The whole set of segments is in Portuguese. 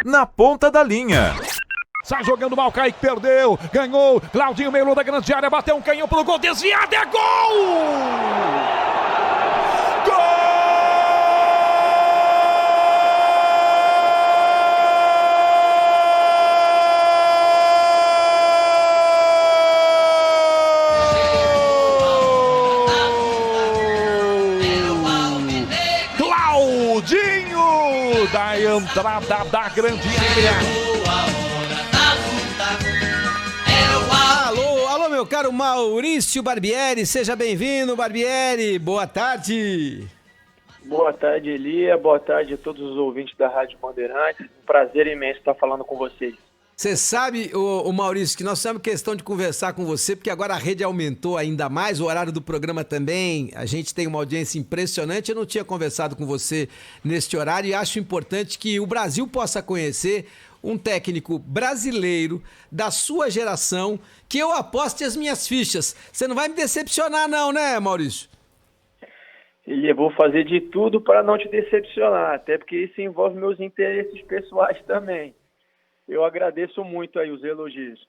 Na ponta da linha. Sai jogando mal, Kaique perdeu, ganhou, Claudinho meio da grande área, bateu um canhão pro gol, desviado, é gol! Claudinho da entrada da grande área. Alô, meu caro Maurício Barbieri, seja bem-vindo, Barbieri, boa tarde. Boa tarde, Elia, boa tarde a todos os ouvintes da Rádio Bandeirantes, um prazer imenso estar falando com vocês. Você sabe, o Maurício, que nós temos questão de conversar com você, porque agora a rede aumentou ainda mais, o horário do programa também, a gente tem uma audiência impressionante, eu não tinha conversado com você neste horário e acho importante que o Brasil possa conhecer um técnico brasileiro da sua geração, que eu aposte as minhas fichas. Você não vai me decepcionar não, né, Maurício? Elia, vou fazer de tudo para não te decepcionar, até porque isso envolve meus interesses pessoais também. Eu agradeço muito aí os elogios.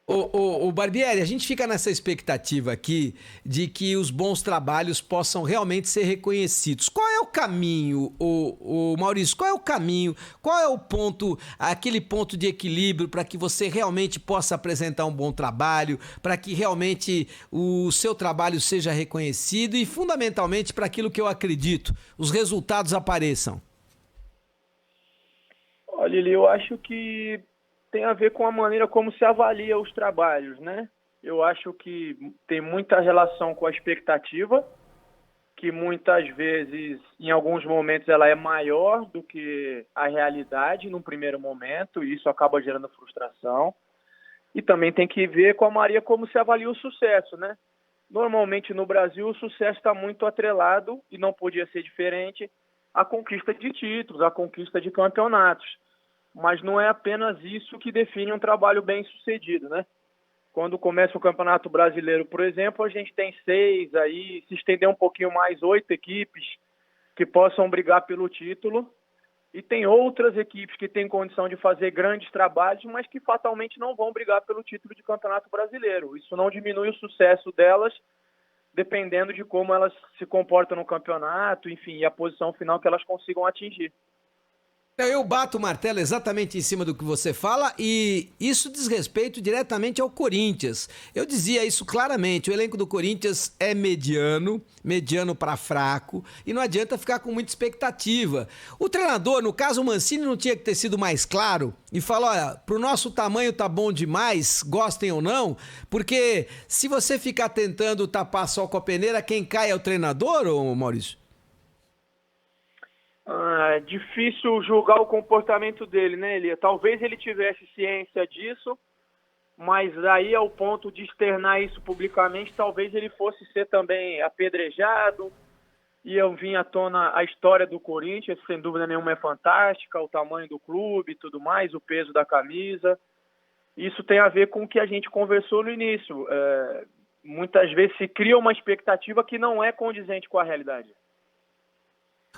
O Barbieri, a gente fica nessa expectativa aqui de que os bons trabalhos possam realmente ser reconhecidos. Qual é o caminho, o Maurício, qual é o caminho, qual é o ponto, aquele ponto de equilíbrio para que você realmente possa apresentar um bom trabalho, para que realmente o seu trabalho seja reconhecido e fundamentalmente para aquilo que eu acredito, os resultados apareçam? Olha, Lili, eu acho que tem a ver com a maneira como se avalia os trabalhos, né? Eu acho que tem muita relação com a expectativa, que muitas vezes, em alguns momentos, ela é maior do que a realidade num primeiro momento, e isso acaba gerando frustração. E também tem que ver com a maneira como se avalia o sucesso, né? Normalmente, no Brasil, o sucesso está muito atrelado, e não podia ser diferente, à conquista de títulos, à conquista de campeonatos. Mas não é apenas isso que define um trabalho bem sucedido, né? Quando começa o Campeonato Brasileiro, por exemplo, a gente tem 6, aí se estender um pouquinho mais, 8 equipes que possam brigar pelo título, e tem outras equipes que têm condição de fazer grandes trabalhos, mas que fatalmente não vão brigar pelo título de Campeonato Brasileiro. Isso não diminui o sucesso delas, dependendo de como elas se comportam no campeonato, enfim, e a posição final que elas consigam atingir. Eu bato o martelo exatamente em cima do que você fala e isso diz respeito diretamente ao Corinthians. Eu dizia isso claramente, o elenco do Corinthians é mediano para fraco e não adianta ficar com muita expectativa. O treinador, no caso o Mancini, não tinha que ter sido mais claro e falar, olha, pro nosso tamanho tá bom demais, gostem ou não, porque se você ficar tentando tapar sol com a peneira, quem cai é o treinador, ô Maurício? É difícil julgar o comportamento dele, né, Elia? Talvez ele tivesse ciência disso, mas aí ao ponto de externar isso publicamente, talvez ele fosse ser também apedrejado, ia vir à tona a história do Corinthians, sem dúvida nenhuma é fantástica, o tamanho do clube e tudo mais, o peso da camisa. Isso tem a ver com o que a gente conversou no início. Muitas vezes se cria uma expectativa que não é condizente com a realidade.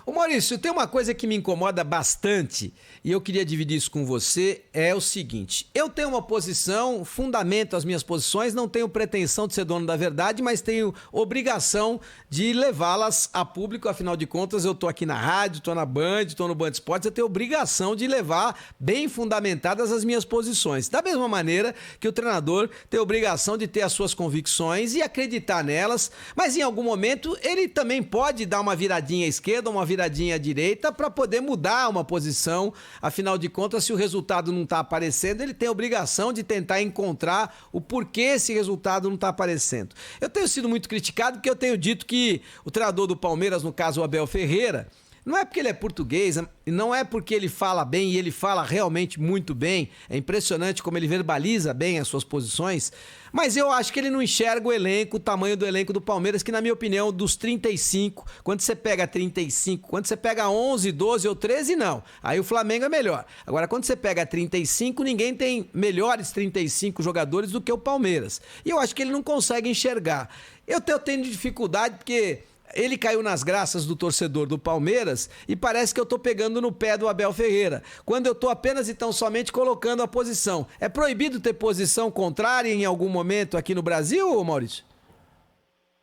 Ô Maurício, tem uma coisa que me incomoda bastante e eu queria dividir isso com você, é o seguinte, eu tenho uma posição, fundamento as minhas posições, não tenho pretensão de ser dono da verdade, mas tenho obrigação de levá-las a público, afinal de contas eu tô aqui na rádio, tô na Band, tô no Band Esportes, eu tenho obrigação de levar bem fundamentadas as minhas posições. Da mesma maneira que o treinador tem obrigação de ter as suas convicções e acreditar nelas, mas em algum momento ele também pode dar uma viradinha à esquerda, uma viradinha à direita para poder mudar uma posição. Afinal de contas, se o resultado não está aparecendo, ele tem a obrigação de tentar encontrar o porquê esse resultado não está aparecendo. Eu tenho sido muito criticado porque eu tenho dito que o treinador do Palmeiras, no caso o Abel Ferreira, não é porque ele é português, não é porque ele fala bem e ele fala realmente muito bem, é impressionante como ele verbaliza bem as suas posições, mas eu acho que ele não enxerga o elenco, o tamanho do elenco do Palmeiras, que na minha opinião, dos 35, quando você pega 35, quando você pega 11, 12 ou 13, não. Aí o Flamengo é melhor. Agora, quando você pega 35, ninguém tem melhores 35 jogadores do que o Palmeiras. E eu acho que ele não consegue enxergar. Eu tenho dificuldade porque ele caiu nas graças do torcedor do Palmeiras e parece que eu tô pegando no pé do Abel Ferreira, quando eu tô apenas e tão somente colocando a posição. É proibido ter posição contrária em algum momento aqui no Brasil, Maurício?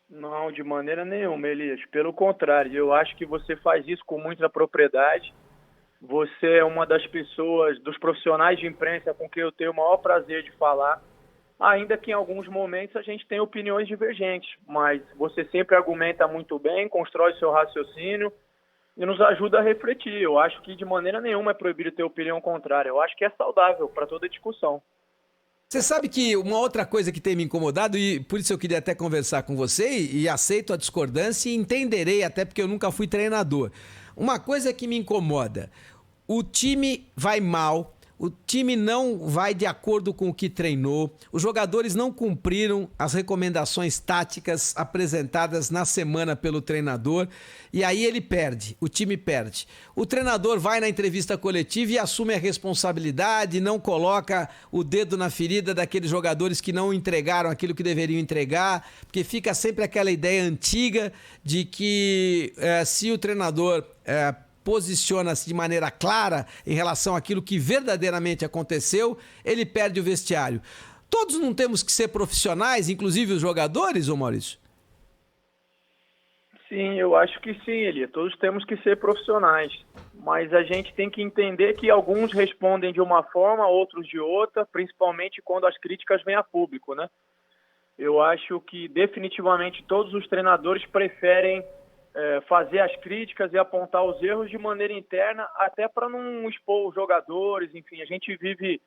Não, de maneira nenhuma, Elias. Pelo contrário, eu acho que você faz isso com muita propriedade. Você é uma das pessoas, dos profissionais de imprensa com quem eu tenho o maior prazer de falar, ainda que em alguns momentos a gente tem opiniões divergentes, mas você sempre argumenta muito bem, constrói seu raciocínio e nos ajuda a refletir. Eu acho que de maneira nenhuma é proibido ter opinião contrária. Eu acho que é saudável para toda discussão. Você sabe que uma outra coisa que tem me incomodado, e por isso eu queria até conversar com você, e aceito a discordância e entenderei, até porque eu nunca fui treinador. Uma coisa que me incomoda: o time vai mal, o time não vai de acordo com o que treinou, os jogadores não cumpriram as recomendações táticas apresentadas na semana pelo treinador, e aí ele perde, o time perde. O treinador vai na entrevista coletiva e assume a responsabilidade, não coloca o dedo na ferida daqueles jogadores que não entregaram aquilo que deveriam entregar, porque fica sempre aquela ideia antiga de que se o treinador posiciona-se de maneira clara em relação àquilo que verdadeiramente aconteceu, ele perde o vestiário. Todos não temos que ser profissionais, inclusive os jogadores, ô Maurício? Sim, eu acho que sim, Elia. Todos temos que ser profissionais, mas a gente tem que entender que alguns respondem de uma forma, outros de outra, principalmente quando as críticas vêm a público, né? Eu acho que definitivamente todos os treinadores preferem fazer as críticas e apontar os erros de maneira interna, até para não expor os jogadores. Enfim, a gente vive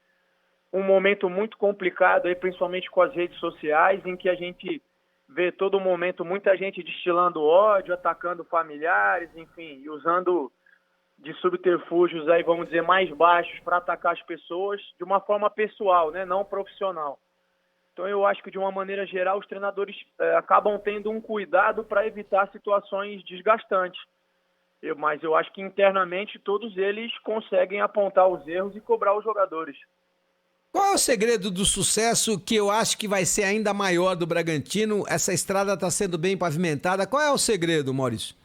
um momento muito complicado, aí, principalmente com as redes sociais, em que a gente vê todo momento muita gente destilando ódio, atacando familiares, enfim, e usando de subterfúgios aí, vamos dizer, mais baixos para atacar as pessoas de uma forma pessoal, né, não profissional. Então eu acho que, de uma maneira geral, os treinadores acabam tendo um cuidado para evitar situações desgastantes. Mas eu acho que internamente todos eles conseguem apontar os erros e cobrar os jogadores. Qual é o segredo do sucesso, que eu acho que vai ser ainda maior, do Bragantino? Essa estrada está sendo bem pavimentada. Qual é o segredo, Maurício?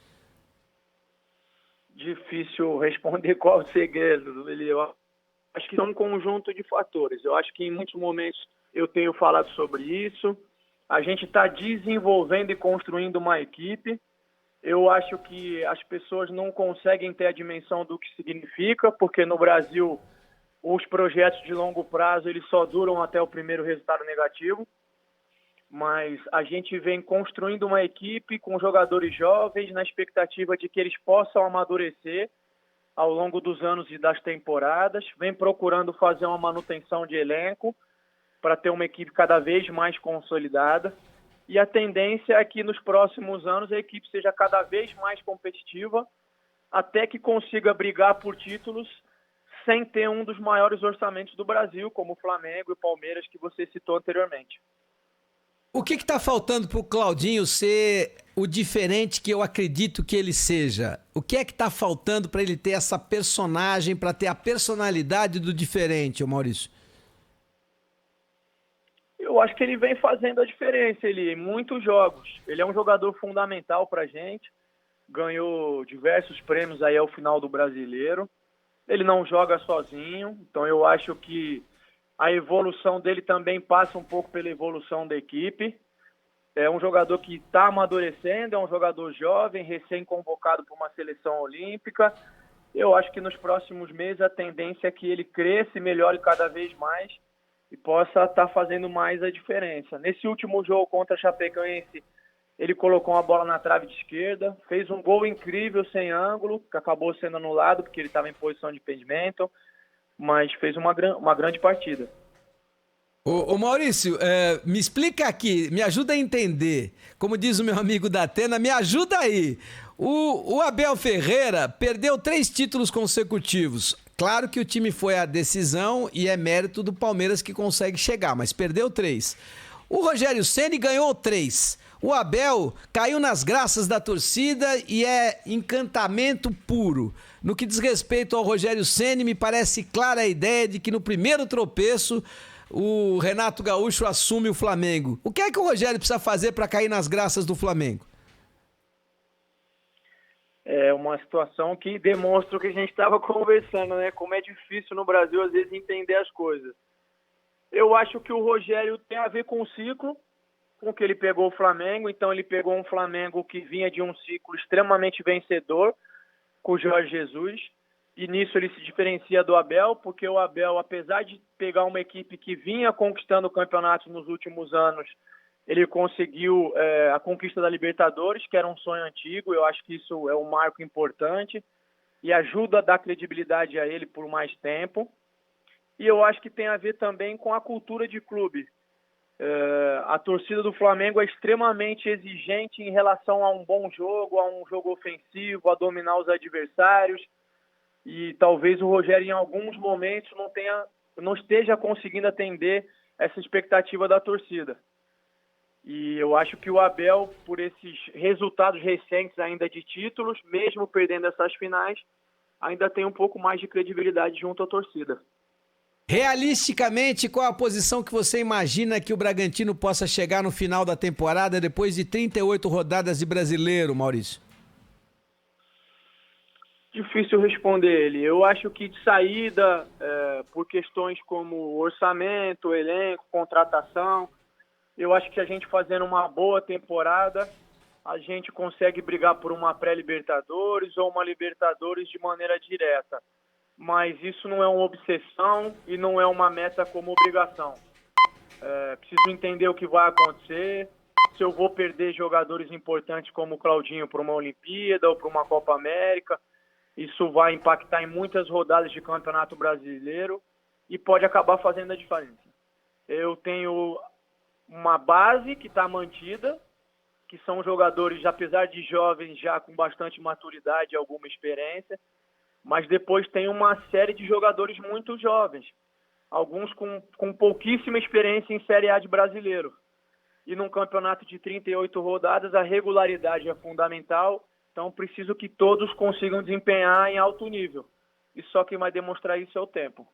Difícil responder qual é o segredo. Eu acho que é um conjunto de fatores. Eu acho que em muitos momentos eu tenho falado sobre isso. A gente está desenvolvendo e construindo uma equipe. Eu acho que as pessoas não conseguem ter a dimensão do que significa, porque no Brasil os projetos de longo prazo eles só duram até o primeiro resultado negativo. Mas a gente vem construindo uma equipe com jogadores jovens na expectativa de que eles possam amadurecer ao longo dos anos e das temporadas. Vem procurando fazer uma manutenção de elenco para ter uma equipe cada vez mais consolidada. E a tendência é que nos próximos anos a equipe seja cada vez mais competitiva, até que consiga brigar por títulos sem ter um dos maiores orçamentos do Brasil, como o Flamengo e o Palmeiras, que você citou anteriormente. O que está faltando para o Claudinho ser o diferente que eu acredito que ele seja? O que é que está faltando para ele ter essa personagem, para ter a personalidade do diferente, ô Maurício? Eu acho que ele vem fazendo a diferença, em muitos jogos. Ele é um jogador fundamental para a gente, ganhou diversos prêmios aí ao final do Brasileiro. Ele não joga sozinho, então eu acho que a evolução dele também passa um pouco pela evolução da equipe. É um jogador que está amadurecendo, é um jogador jovem, recém-convocado para uma seleção olímpica. Eu acho que nos próximos meses a tendência é que ele cresça e melhore cada vez mais e possa estar fazendo mais a diferença. Nesse último jogo contra a Chapecoense, ele colocou uma bola na trave de esquerda, fez um gol incrível sem ângulo, que acabou sendo anulado porque ele estava em posição de impedimento, mas fez uma grande partida. Ô Maurício, me explica aqui, me ajuda a entender. Como diz o meu amigo da Atena, me ajuda aí. O Abel Ferreira perdeu 3 títulos consecutivos. Claro que o time foi à decisão e é mérito do Palmeiras que consegue chegar, mas perdeu 3. O Rogério Ceni ganhou 3. O Abel caiu nas graças da torcida e é encantamento puro. No que diz respeito ao Rogério Ceni, me parece clara a ideia de que no primeiro tropeço o Renato Gaúcho assume o Flamengo. O que é que o Rogério precisa fazer para cair nas graças do Flamengo? É uma situação que demonstra o que a gente estava conversando, né? Como é difícil no Brasil, às vezes, entender as coisas. Eu acho que o Rogério tem a ver com o ciclo, com que ele pegou o Flamengo. Então, ele pegou um Flamengo que vinha de um ciclo extremamente vencedor, com o Jorge Jesus. E nisso ele se diferencia do Abel, porque o Abel, apesar de pegar uma equipe que vinha conquistando campeonatos nos últimos anos, ele conseguiu a conquista da Libertadores, que era um sonho antigo. Eu acho que isso é um marco importante e ajuda a dar credibilidade a ele por mais tempo. E eu acho que tem a ver também com a cultura de clube. A torcida do Flamengo é extremamente exigente em relação a um bom jogo, a um jogo ofensivo, a dominar os adversários. E talvez o Rogério, em alguns momentos, não esteja conseguindo atender essa expectativa da torcida. E eu acho que o Abel, por esses resultados recentes ainda de títulos, mesmo perdendo essas finais, ainda tem um pouco mais de credibilidade junto à torcida. Realisticamente, qual a posição que você imagina que o Bragantino possa chegar no final da temporada depois de 38 rodadas de Brasileiro, Maurício? Difícil responder ele. Eu acho que de saída, por questões como orçamento, elenco, contratação, eu acho que a gente fazendo uma boa temporada, a gente consegue brigar por uma pré-Libertadores ou uma Libertadores de maneira direta. Mas isso não é uma obsessão e não é uma meta como obrigação. Preciso entender o que vai acontecer, se eu vou perder jogadores importantes como o Claudinho para uma Olimpíada ou para uma Copa América. Isso vai impactar em muitas rodadas de Campeonato Brasileiro e pode acabar fazendo a diferença. Eu tenho uma base que está mantida, que são jogadores, apesar de jovens, já com bastante maturidade e alguma experiência, mas depois tem uma série de jogadores muito jovens, alguns com pouquíssima experiência em Série A de brasileiro. E num campeonato de 38 rodadas, a regularidade é fundamental, então preciso que todos consigam desempenhar em alto nível. E só quem vai demonstrar isso é o tempo.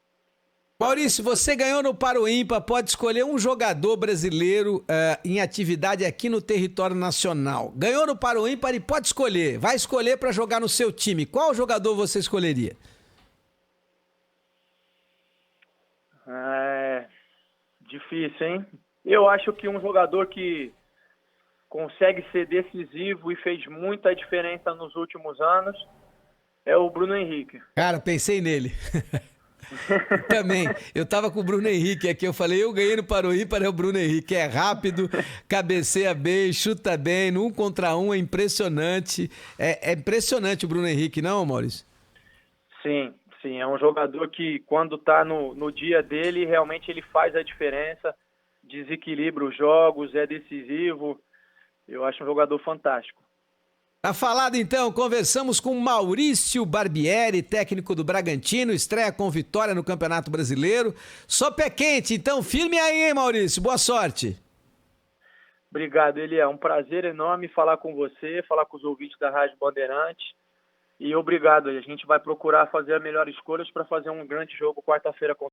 Maurício, você ganhou no Paro Ímpar, pode escolher um jogador brasileiro em atividade aqui no território nacional. Ganhou no Paro Ímpar e pode escolher, vai escolher para jogar no seu time. Qual jogador você escolheria? Difícil, hein? Eu acho que um jogador que consegue ser decisivo e fez muita diferença nos últimos anos é o Bruno Henrique. Cara, pensei nele. Também, eu tava com o Bruno Henrique aqui, eu falei, eu ganhei no Paro Ímpar, é o Bruno Henrique, é rápido, cabeceia bem, chuta bem, no 1 contra 1, é impressionante, é impressionante o Bruno Henrique, não, Maurício? Sim, é um jogador que quando tá no dia dele, realmente ele faz a diferença, desequilibra os jogos, é decisivo, eu acho um jogador fantástico. Tá falado então, conversamos com Maurício Barbieri, técnico do Bragantino, estreia com vitória no Campeonato Brasileiro. Só pé quente, então firme aí, hein, Maurício? Boa sorte. Obrigado, Eli. É um prazer enorme falar com você, falar com os ouvintes da Rádio Bandeirantes. E obrigado, a gente vai procurar fazer as melhores escolhas para fazer um grande jogo quarta-feira com